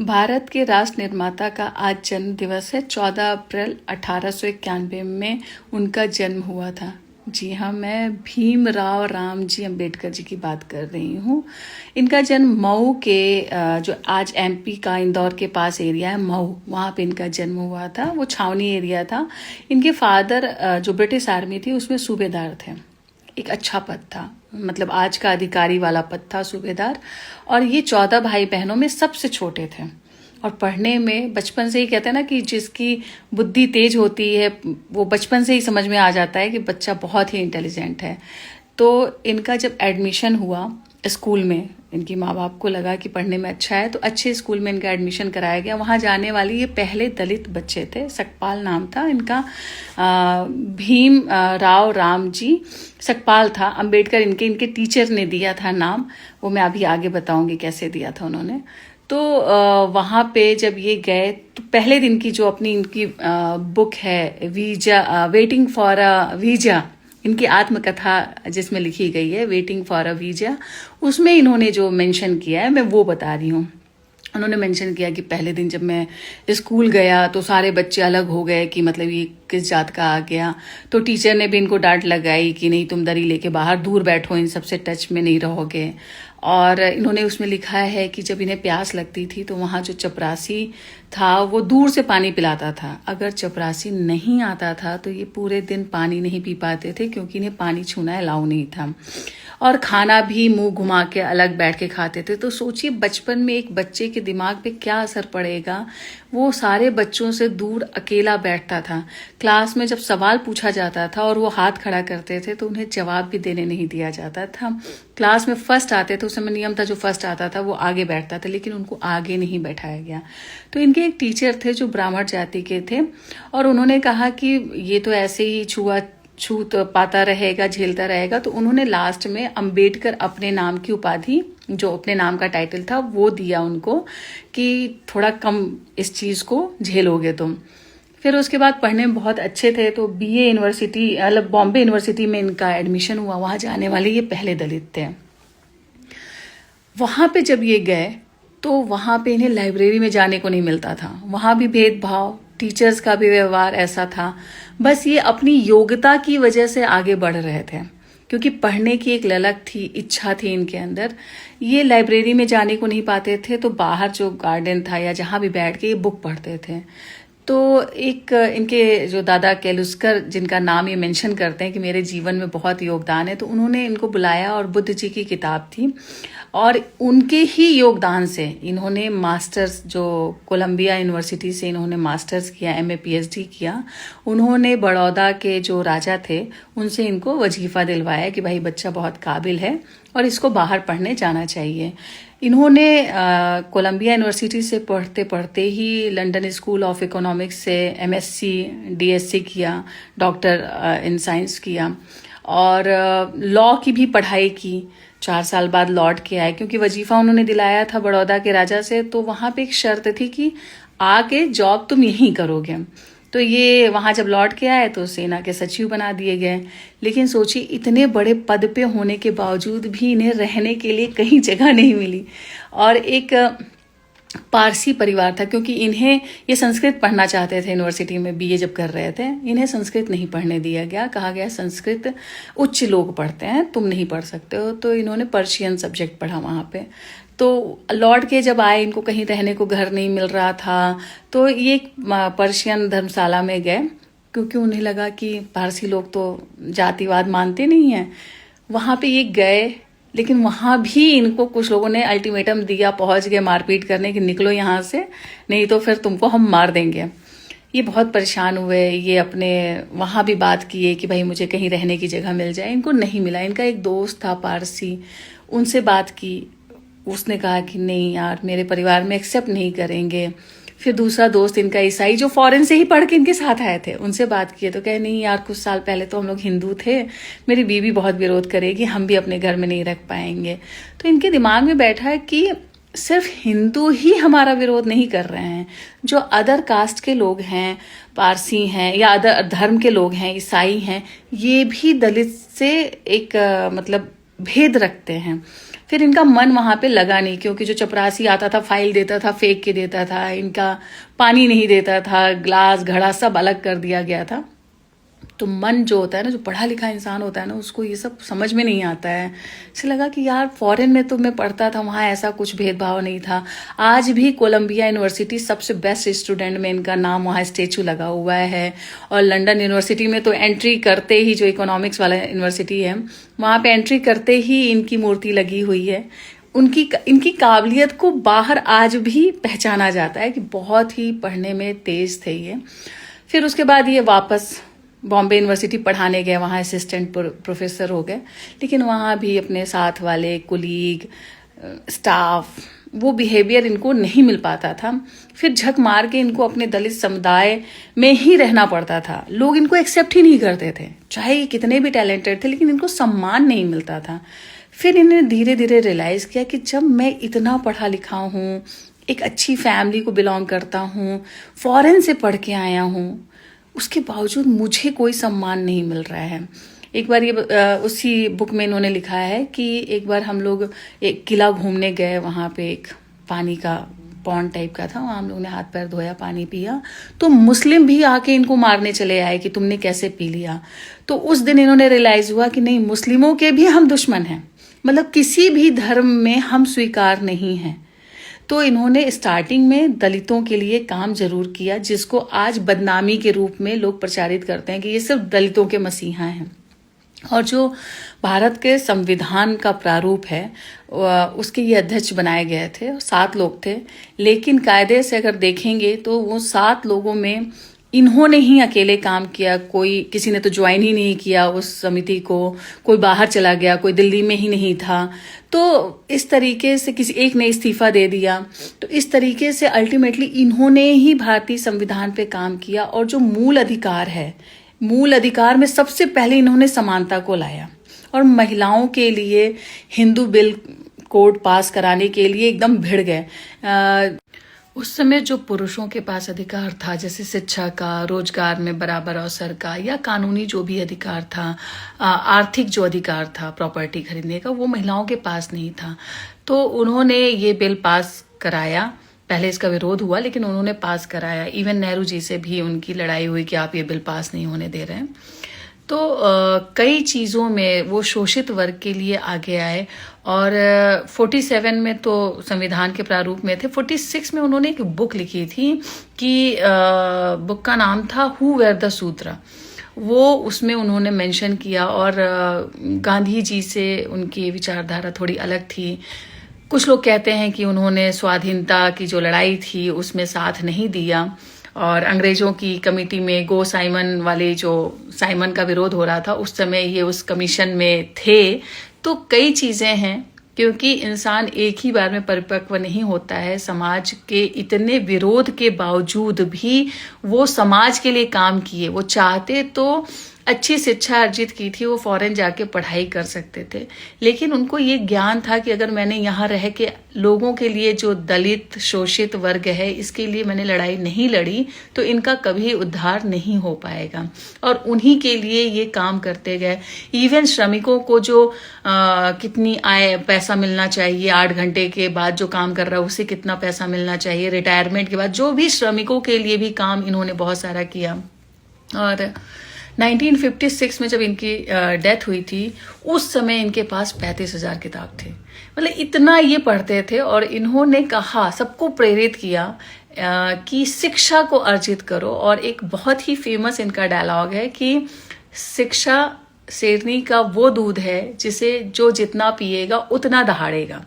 भारत के राष्ट्र निर्माता का आज जन्म दिवस है। 14 अप्रैल 1891 में उनका जन्म हुआ था। जी हाँ, मैं भीमराव रामजी अंबेडकर जी की बात कर रही हूँ। इनका जन्म मऊ के जो आज एमपी का इंदौर के पास एरिया है मऊ, वहाँ पे इनका जन्म हुआ था। वो छावनी एरिया था। इनके फादर जो ब्रिटिश आर्मी थी उसमें सूबेदार थे। एक अच्छा पद था, मतलब आज का अधिकारी वाला पद था, सूबेदार। और ये 14 भाई बहनों में सबसे छोटे थे। और पढ़ने में बचपन से ही कहते हैं ना कि जिसकी बुद्धि तेज होती है वो बचपन से ही समझ में आ जाता है कि बच्चा बहुत ही इंटेलिजेंट है। तो इनका जब एडमिशन हुआ स्कूल में, इनकी माँ बाप को लगा कि पढ़ने में अच्छा है तो अच्छे स्कूल में इनका एडमिशन कराया गया। वहाँ जाने वाले ये पहले दलित बच्चे थे। सकपाल नाम था इनका। भीम राव राम जी सकपाल था। अंबेडकर इनके इनके टीचर ने दिया था नाम, वो मैं अभी आगे बताऊंगी कैसे दिया था उन्होंने। तो वहाँ पे जब ये गए तो पहले दिन की जो अपनी इनकी बुक है visa, waiting for a visa, इनकी आत्मकथा जिसमें लिखी गई है वेटिंग फॉर अ वीजा, उसमें इन्होंने जो मेंशन किया है मैं वो बता रही हूँ। उन्होंने मेंशन किया कि पहले दिन जब मैं स्कूल गया तो सारे बच्चे अलग हो गए कि मतलब ये किस जात का आ गया। तो टीचर ने भी इनको डांट लगाई कि नहीं, तुम दरी लेके बाहर दूर बैठो, इन सबसे टच में नहीं रहोगे। और इन्होंने उसमें लिखा है कि जब इन्हें प्यास लगती थी तो वहाँ जो चपरासी था वो दूर से पानी पिलाता था। अगर चपरासी नहीं आता था तो ये पूरे दिन पानी नहीं पी पाते थे, क्योंकि इन्हें पानी छूना अलाउ नहीं था। और खाना भी मुंह घुमा के अलग बैठ के खाते थे। तो सोचिए बचपन में एक बच्चे के दिमाग पे क्या असर पड़ेगा। वो सारे बच्चों से दूर अकेला बैठता था। क्लास में जब सवाल पूछा जाता था और वो हाथ खड़ा करते थे तो उन्हें जवाब भी देने नहीं दिया जाता था। क्लास में फर्स्ट आते थे, उस समय नियम था जो फर्स्ट आता था वो आगे बैठता था, लेकिन उनको आगे नहीं बैठाया गया। तो इनके एक टीचर थे जो ब्राह्मण जाति के थे, और उन्होंने कहा कि ये तो ऐसे ही छूत पाता रहेगा, झेलता रहेगा। तो उन्होंने लास्ट में अंबेडकर अपने नाम की उपाधि, जो अपने नाम का टाइटल था, वो दिया उनको कि थोड़ा कम इस चीज को झेलोगे तुम। फिर उसके बाद पढ़ने में बहुत अच्छे थे तो बीए यूनिवर्सिटी, मतलब बॉम्बे यूनिवर्सिटी में इनका एडमिशन हुआ। वहां जाने वाले ये पहले दलित थे। वहां पे जब ये गए तो वहां पे इन्हें लाइब्रेरी में जाने को नहीं मिलता था। वहां भी भेदभाव, टीचर्स का भी व्यवहार ऐसा था। बस ये अपनी योग्यता की वजह से आगे बढ़ रहे थे, क्योंकि पढ़ने की एक ललक थी, इच्छा थी इनके अंदर। ये लाइब्रेरी में जाने को नहीं पाते थे तो बाहर जो गार्डन था या जहां भी बैठ के ये बुक पढ़ते थे। तो एक इनके जो दादा केलुस्कर, जिनका नाम ये मेंशन करते हैं कि मेरे जीवन में बहुत योगदान है, तो उन्होंने इनको बुलाया और बुद्ध जी की किताब थी, और उनके ही योगदान से इन्होंने मास्टर्स, जो कोलंबिया यूनिवर्सिटी से इन्होंने मास्टर्स किया, एमए पीएचडी किया। उन्होंने बड़ौदा के जो राजा थे उनसे इनको वजीफा दिलवाया कि भाई बच्चा बहुत काबिल है और इसको बाहर पढ़ने जाना चाहिए। इन्होंने कोलंबिया यूनिवर्सिटी से पढ़ते पढ़ते ही लंदन स्कूल ऑफ इकोनॉमिक्स से एमएससी डीएससी किया, डॉक्टर इन साइंस किया, और लॉ की भी पढ़ाई की। 4 साल बाद लौट के आए, क्योंकि वजीफा उन्होंने दिलाया था बड़ौदा के राजा से। तो वहां पे एक शर्त थी कि आगे जॉब तुम यहीं करोगे। तो ये वहां जब लौट के आए तो सेना के सचिव बना दिए गए। लेकिन सोचिए इतने बड़े पद पे होने के बावजूद भी इन्हें रहने के लिए कहीं जगह नहीं मिली। और एक पारसी परिवार था, क्योंकि इन्हें ये संस्कृत पढ़ना चाहते थे। यूनिवर्सिटी में बीए जब कर रहे थे, इन्हें संस्कृत नहीं पढ़ने दिया गया। कहा गया संस्कृत उच्च लोग पढ़ते हैं, तुम नहीं पढ़ सकते हो। तो इन्होंने पर्शियन सब्जेक्ट पढ़ा वहाँ पे। तो लौट के जब आए, इनको कहीं रहने को घर नहीं मिल रहा था, तो ये पर्शियन धर्मशाला में गए, क्योंकि उन्हें लगा कि पारसी लोग तो जातिवाद मानते नहीं हैं। वहाँ पे ये गए, लेकिन वहां भी इनको कुछ लोगों ने अल्टीमेटम दिया, पहुंच गए मारपीट करने की, निकलो यहाँ से, नहीं तो फिर तुमको हम मार देंगे। ये बहुत परेशान हुए। ये अपने वहां भी बात किए कि भाई मुझे कहीं रहने की जगह मिल जाए। इनको नहीं मिला। इनका एक दोस्त था पारसी, उनसे बात की। उसने कहा कि नहीं यार, मेरे परिवार में एक्सेप्ट नहीं करेंगे। फिर दूसरा दोस्त इनका ईसाई, जो फॉरेन से ही पढ़ के इनके साथ आए थे, उनसे बात किए तो कहे नहीं यार, कुछ साल पहले तो हम लोग हिंदू थे, मेरी बीवी बहुत विरोध करेगी, हम भी अपने घर में नहीं रख पाएंगे। तो इनके दिमाग में बैठा है कि सिर्फ हिंदू ही हमारा विरोध नहीं कर रहे हैं, जो अदर कास्ट के लोग हैं, पारसी हैं या अदर धर्म के लोग हैं, ईसाई हैं, ये भी दलित से एक मतलब भेद रखते हैं। फिर इनका मन वहाँ पे लगा नहीं, क्योंकि जो चपरासी आता था फाइल देता था, फेंक के देता था, इनका पानी नहीं देता था, ग्लास घड़ा सब अलग कर दिया गया था। तो मन जो होता है ना, जो पढ़ा लिखा इंसान होता है ना, उसको ये सब समझ में नहीं आता है। इसे लगा कि यार फॉरेन में तो मैं पढ़ता था, वहाँ ऐसा कुछ भेदभाव नहीं था। आज भी कोलंबिया यूनिवर्सिटी सबसे बेस्ट स्टूडेंट में इनका नाम, वहाँ स्टेचू लगा हुआ है। और लंदन यूनिवर्सिटी में तो एंट्री करते ही, जो इकोनॉमिक्स वाला यूनिवर्सिटी है, वहाँ पे एंट्री करते ही इनकी मूर्ति लगी हुई है। इनकी काबिलियत को बाहर आज भी पहचाना जाता है कि बहुत ही पढ़ने में तेज थे ये। फिर उसके बाद ये वापस बॉम्बे यूनिवर्सिटी पढ़ाने गए, वहाँ असिस्टेंट प्रोफेसर हो गए। लेकिन वहाँ भी अपने साथ वाले कुलीग, स्टाफ, वो बिहेवियर इनको नहीं मिल पाता था। फिर झक मार के इनको अपने दलित समुदाय में ही रहना पड़ता था। लोग इनको एक्सेप्ट ही नहीं करते थे, चाहे ये कितने भी टैलेंटेड थे, लेकिन इनको सम्मान नहीं मिलता था। फिर इन्हें धीरे धीरे रियलाइज़ किया कि जब मैं इतना पढ़ा लिखा हूँ, एक अच्छी फैमिली को बिलोंग करता हूँ, फॉरेन से पढ़ के आया हूँ, उसके बावजूद मुझे कोई सम्मान नहीं मिल रहा है। एक बार ये उसी बुक में इन्होंने लिखा है कि एक बार हम लोग एक किला घूमने गए, वहाँ पे एक पानी का पॉन्ड टाइप का था, वहाँ हम लोगों ने हाथ पैर धोया, पानी पिया, तो मुस्लिम भी आके इनको मारने चले आए कि तुमने कैसे पी लिया। तो उस दिन इन्होंने रियलाइज़ हुआ कि नहीं, मुस्लिमों के भी हम दुश्मन हैं, मतलब किसी भी धर्म में हम स्वीकार नहीं हैं। तो इन्होंने स्टार्टिंग में दलितों के लिए काम जरूर किया, जिसको आज बदनामी के रूप में लोग प्रचारित करते हैं कि ये सिर्फ दलितों के मसीहा हैं। और जो भारत के संविधान का प्रारूप है, उसके ये अध्यक्ष बनाए गए थे, 7 लोग थे। लेकिन कायदे से अगर देखेंगे तो वो 7 लोगों में इन्होंने ही अकेले काम किया, कोई किसी ने तो ज्वाइन ही नहीं किया उस समिति को, कोई बाहर चला गया, कोई दिल्ली में ही नहीं था। तो इस तरीके से किसी एक ने इस्तीफा दे दिया। तो इस तरीके से अल्टीमेटली इन्होंने ही भारतीय संविधान पे काम किया। और जो मूल अधिकार है, मूल अधिकार में सबसे पहले इन्होंने समानता को लाया और महिलाओं के लिए हिंदू बिल कोड पास कराने के लिए एकदम भिड़ गए। उस समय जो पुरुषों के पास अधिकार था, जैसे शिक्षा का, रोजगार में बराबर अवसर का, या कानूनी जो भी अधिकार था, आर्थिक जो अधिकार था प्रॉपर्टी खरीदने का, वो महिलाओं के पास नहीं था। तो उन्होंने ये बिल पास कराया। पहले इसका विरोध हुआ, लेकिन उन्होंने पास कराया। इवन नेहरू जी से भी उनकी लड़ाई हुई कि आप ये बिल पास नहीं होने दे रहे हैं। तो कई चीज़ों में वो शोषित वर्ग के लिए आगे आए। और 47 में तो संविधान के प्रारूप में थे। 46 में उन्होंने एक बुक लिखी थी कि बुक का नाम था हु वेयर द सूत्र। वो उसमें उन्होंने मेंशन किया। और गांधी जी से उनकी विचारधारा थोड़ी अलग थी। कुछ लोग कहते हैं कि उन्होंने स्वाधीनता की जो लड़ाई थी उसमें साथ नहीं दिया, और अंग्रेजों की कमेटी में गो साइमन वाले, जो साइमन का विरोध हो रहा था उस समय, ये उस कमीशन में थे। तो कई चीजें हैं, क्योंकि इंसान एक ही बार में परिपक्व नहीं होता है। समाज के इतने विरोध के बावजूद भी वो समाज के लिए काम किए। वो चाहते तो अच्छी शिक्षा अर्जित की थी, वो फॉरेन जाके पढ़ाई कर सकते थे, लेकिन उनको ये ज्ञान था कि अगर मैंने यहाँ रह के लोगों के लिए, जो दलित शोषित वर्ग है, इसके लिए मैंने लड़ाई नहीं लड़ी तो इनका कभी उद्धार नहीं हो पाएगा। और उन्हीं के लिए ये काम करते गए। इवन श्रमिकों को जो कितनी आय पैसा मिलना चाहिए, 8 घंटे के बाद जो काम कर रहा है उसे कितना पैसा मिलना चाहिए, रिटायरमेंट के बाद, जो भी श्रमिकों के लिए भी काम इन्होंने बहुत सारा किया। और 1956 में जब इनकी डेथ हुई थी, उस समय इनके पास 35,000 किताब थे। मतलब इतना ये पढ़ते थे। और इन्होंने कहा, सबको प्रेरित किया कि शिक्षा को अर्जित करो। और एक बहुत ही फेमस इनका डायलॉग है कि शिक्षा शेरनी का वो दूध है जिसे जो जितना पिएगा उतना दहाड़ेगा।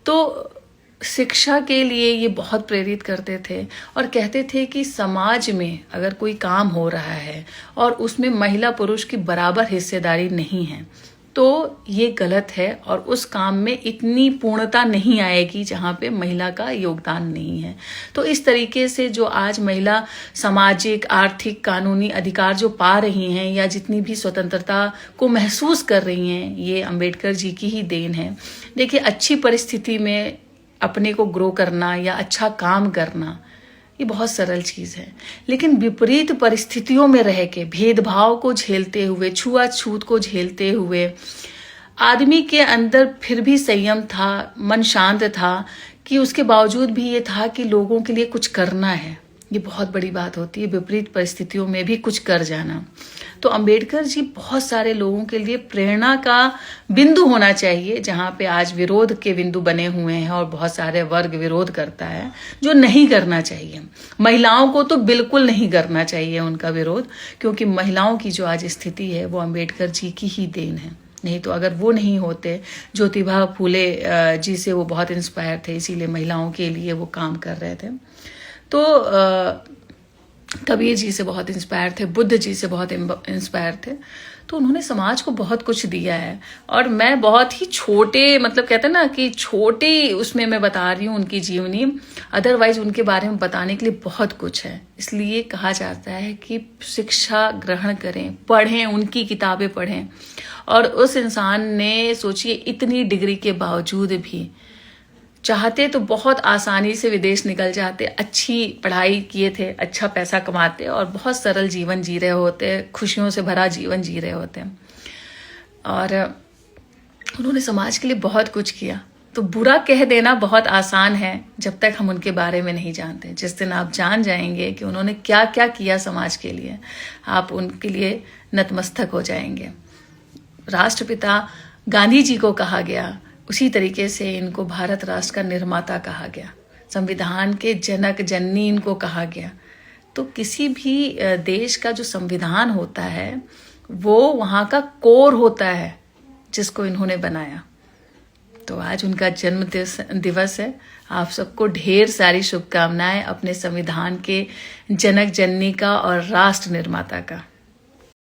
तो शिक्षा के लिए ये बहुत प्रेरित करते थे। और कहते थे कि समाज में अगर कोई काम हो रहा है और उसमें महिला पुरुष की बराबर हिस्सेदारी नहीं है तो ये गलत है, और उस काम में इतनी पूर्णता नहीं आएगी जहाँ पे महिला का योगदान नहीं है। तो इस तरीके से जो आज महिला सामाजिक, आर्थिक, कानूनी अधिकार जो पा रही हैं, या जितनी भी स्वतंत्रता को महसूस कर रही हैं, ये अंबेडकर जी की ही देन है। देखिए, अच्छी परिस्थिति में अपने को ग्रो करना या अच्छा काम करना, ये बहुत सरल चीज है। लेकिन विपरीत परिस्थितियों में रह के, भेदभाव को झेलते हुए, छुआछूत को झेलते हुए, आदमी के अंदर फिर भी संयम था, मन शांत था कि उसके बावजूद भी ये था कि लोगों के लिए कुछ करना है। ये बहुत बड़ी बात होती है, विपरीत परिस्थितियों में भी कुछ कर जाना। तो अंबेडकर जी बहुत सारे लोगों के लिए प्रेरणा का बिंदु होना चाहिए, जहाँ पे आज विरोध के बिंदु बने हुए हैं और बहुत सारे वर्ग विरोध करता है, जो नहीं करना चाहिए। महिलाओं को तो बिल्कुल नहीं करना चाहिए उनका विरोध, क्योंकि महिलाओं की जो आज स्थिति है वो अंबेडकर जी की ही देन है। नहीं तो अगर वो नहीं होते, ज्योतिबा फूले जी से वो बहुत इंस्पायर थे, इसीलिए महिलाओं के लिए वो काम कर रहे थे। तो कबीर जी से बहुत इंस्पायर थे, बुद्ध जी से बहुत इंस्पायर थे। तो उन्होंने समाज को बहुत कुछ दिया है। और मैं बहुत ही छोटे, मतलब कहते हैं ना कि छोटे उसमें मैं बता रही हूँ उनकी जीवनी, अदरवाइज उनके बारे में बताने के लिए बहुत कुछ है। इसलिए कहा जाता है कि शिक्षा ग्रहण करें, पढ़ें, उनकी किताबें पढ़ें। और उस इंसान ने सोचिए इतनी डिग्री के बावजूद भी चाहते तो बहुत आसानी से विदेश निकल जाते, अच्छी पढ़ाई किए थे, अच्छा पैसा कमाते और बहुत सरल जीवन जी रहे होते, खुशियों से भरा जीवन जी रहे होते। और उन्होंने समाज के लिए बहुत कुछ किया। तो बुरा कह देना बहुत आसान है जब तक हम उनके बारे में नहीं जानते। जिस दिन आप जान जाएंगे कि उन्होंने क्या क्या किया समाज के लिए, आप उनके लिए नतमस्तक हो जाएंगे। राष्ट्रपिता गांधी जी को कहा गया, उसी तरीके से इनको भारत राष्ट्र का निर्माता कहा गया, संविधान के जनक जननी इनको कहा गया। तो किसी भी देश का जो संविधान होता है वो वहाँ का कोर होता है जिसको इन्होंने बनाया। तो आज उनका जन्म दिवस है। आप सबको ढेर सारी शुभकामनाएं अपने संविधान के जनक जननी का और राष्ट्र निर्माता का।